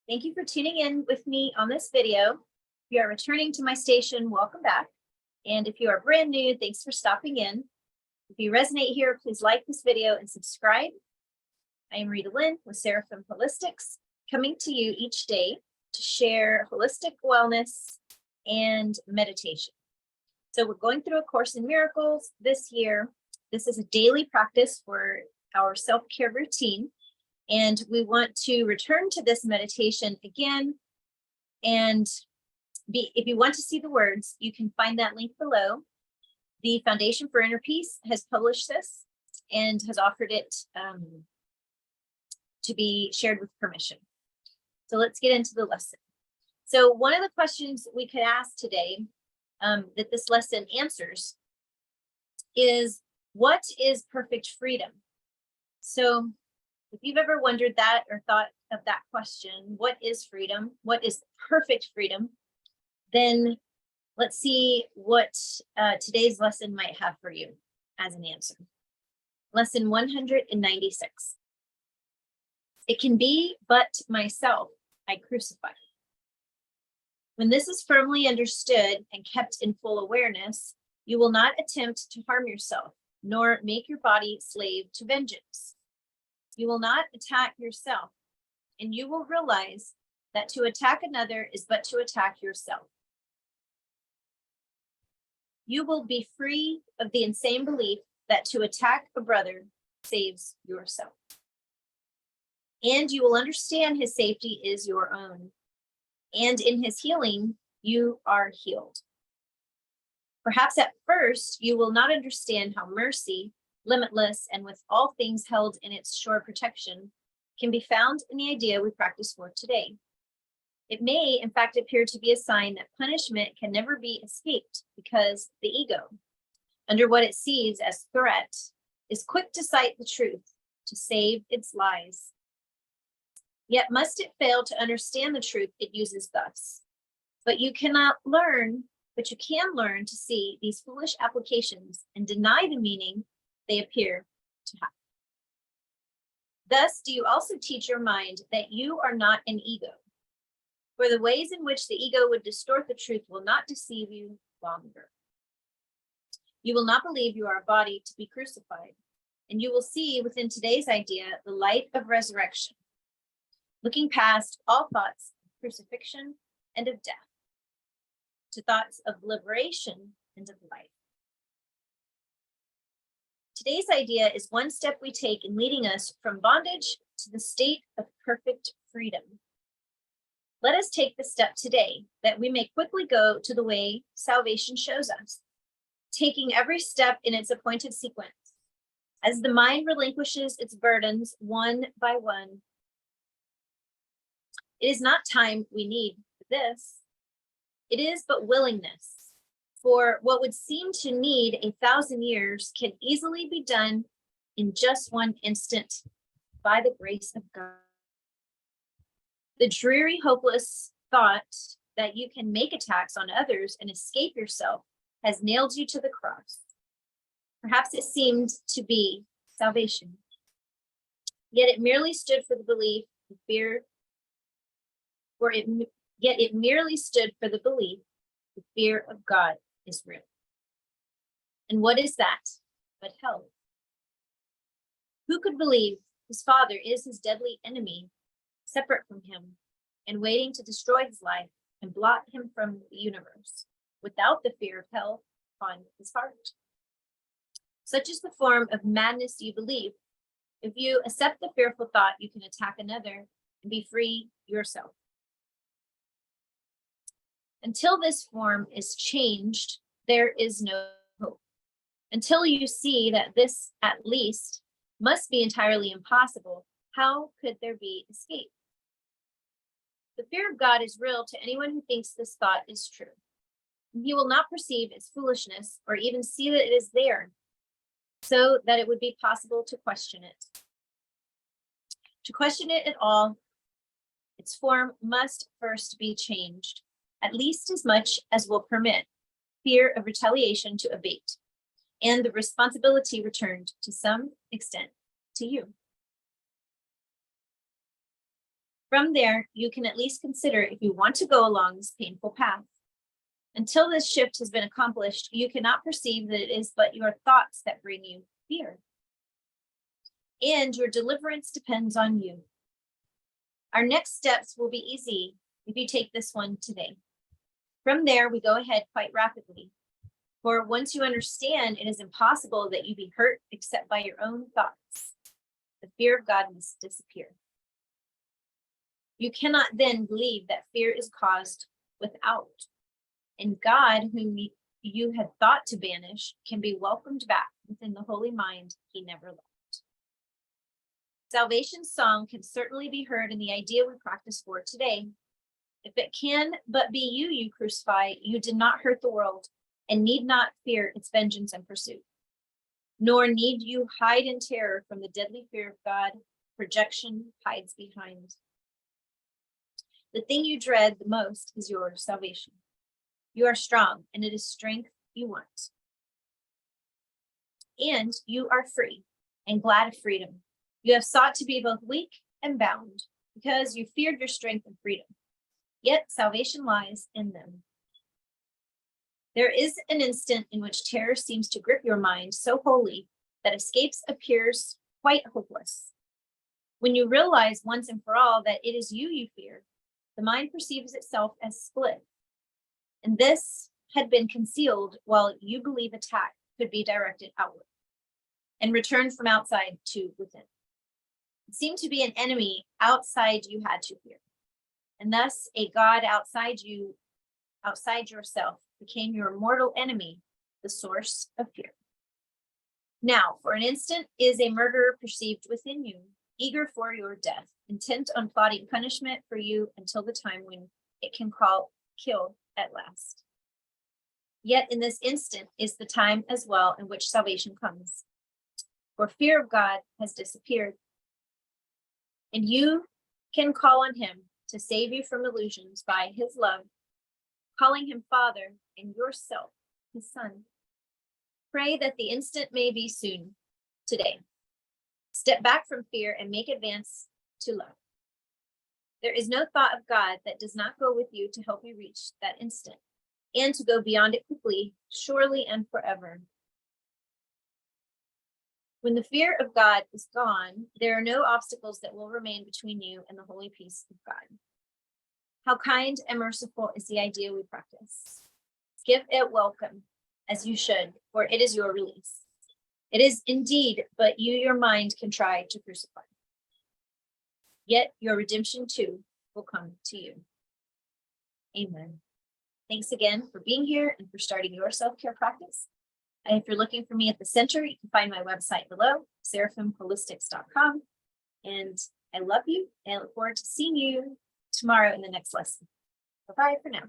Thank you for tuning in with me on this video. If you are returning to my station, welcome back. And if you are brand new, thanks for stopping in. If you resonate here, please like this video and subscribe. I am Rita Lynn with Seraphim Holistics, coming to you each day to share holistic wellness and meditation. So we're going through A Course in Miracles this year. This is a daily practice for our self-care routine. And we want to return to this meditation again. And if you want to see the words, you can find that link below. The Foundation for Inner Peace has published this and has offered it to be shared with permission. So let's get into the lesson. So one of the questions we could ask today that this lesson answers is, what is perfect freedom? So if you've ever wondered that or thought of that question, what is freedom? What is perfect freedom? Then let's see what today's lesson might have for you as an answer. Lesson 196. It can be but myself I crucify. When this is firmly understood and kept in full awareness, you will not attempt to harm yourself, nor make your body slave to vengeance. You will not attack yourself, and you will realize that to attack another is but to attack yourself. You will be free of the insane belief that to attack a brother saves yourself. And you will understand his safety is your own. And in his healing, you are healed. Perhaps at first, you will not understand how mercy, limitless, and with all things held in its sure protection, can be found in the idea we practice for today. It may, in fact, appear to be a sign that punishment can never be escaped because the ego, under what it sees as threat, is quick to cite the truth, to save its lies. Yet must it fail to understand the truth it uses thus. But you can learn to see these foolish applications and deny the meaning they appear to have. Thus do you also teach your mind that you are not an ego, for the ways in which the ego would distort the truth will not deceive you longer. You will not believe you are a body to be crucified, and you will see within today's idea the light of resurrection, looking past all thoughts of crucifixion and of death, to thoughts of liberation and of life. Today's idea is one step we take in leading us from bondage to the state of perfect freedom. Let us take the step today that we may quickly go to the way salvation shows us, taking every step in its appointed sequence. As the mind relinquishes its burdens one by one, it is not time we need for this. It is but willingness. For what would seem to need 1,000 years can easily be done in just one instant by the grace of God. The dreary, hopeless thought that you can make attacks on others and escape yourself has nailed you to the cross. Perhaps it seemed to be salvation. Yet it merely stood for the belief and fear, yet it merely stood for the belief the fear of God is real. And what is that but hell? Who could believe his father is his deadly enemy, separate from him, and waiting to destroy his life and blot him from the universe, without the fear of hell upon his heart? Such is the form of madness you believe. If you accept the fearful thought, you can attack another and be free yourself. Until this form is changed, there is no hope. Until you see that this, at least, must be entirely impossible, how could there be escape? The fear of God is real to anyone who thinks this thought is true. He will not perceive its foolishness or even see that it is there, so that it would be possible to question it. To question it at all, its form must first be changed, at least as much as will permit fear of retaliation to abate, and the responsibility returned to some extent to you. From there, you can at least consider if you want to go along this painful path. Until this shift has been accomplished, you cannot perceive that it is but your thoughts that bring you fear. And your deliverance depends on you. Our next steps will be easy if you take this one today. From there, we go ahead quite rapidly. For once you understand, it is impossible that you be hurt except by your own thoughts. The fear of God must disappear. You cannot then believe that fear is caused without. And God, whom you had thought to banish, can be welcomed back within the holy mind he never left. Salvation's song can certainly be heard in the idea we practice for today. If it can but be you, you crucify, you did not hurt the world and need not fear its vengeance and pursuit. Nor need you hide in terror from the deadly fear of God, projection hides behind. The thing you dread the most is your salvation. You are strong, and it is strength you want. And you are free and glad of freedom. You have sought to be both weak and bound, because you feared your strength and freedom. Yet salvation lies in them. There is an instant in which terror seems to grip your mind so wholly that escape appears quite hopeless. When you realize once and for all that it is you fear, the mind perceives itself as split. And this had been concealed while you believe attack could be directed outward and returned from outside to within. It seemed to be an enemy outside you had to fear. And thus a God outside you, outside yourself, became your mortal enemy, the source of fear. Now, for an instant, is a murderer perceived within you, eager for your death, intent on plotting punishment for you until the time when it can kill at last. Yet in this instant is the time as well in which salvation comes. For fear of God has disappeared, and you can call on him to save you from illusions by his love, calling him Father and yourself his Son. Pray that the instant may be soon, today. Step back from fear and make advance to love. There is no thought of God that does not go with you to help you reach that instant and to go beyond it quickly, surely and forever. When the fear of God is gone, there are no obstacles that will remain between you and the holy peace of God. How kind and merciful is the idea we practice. Give it welcome, as you should, for it is your release. It is indeed, but you, your mind, can try to crucify. Yet your redemption too will come to you. Amen. Thanks again for being here and for starting your self-care practice. And if you're looking for me at the center, you can find my website below, seraphimholistics.com. And I love you and I look forward to seeing you tomorrow in the next lesson. Bye-bye for now.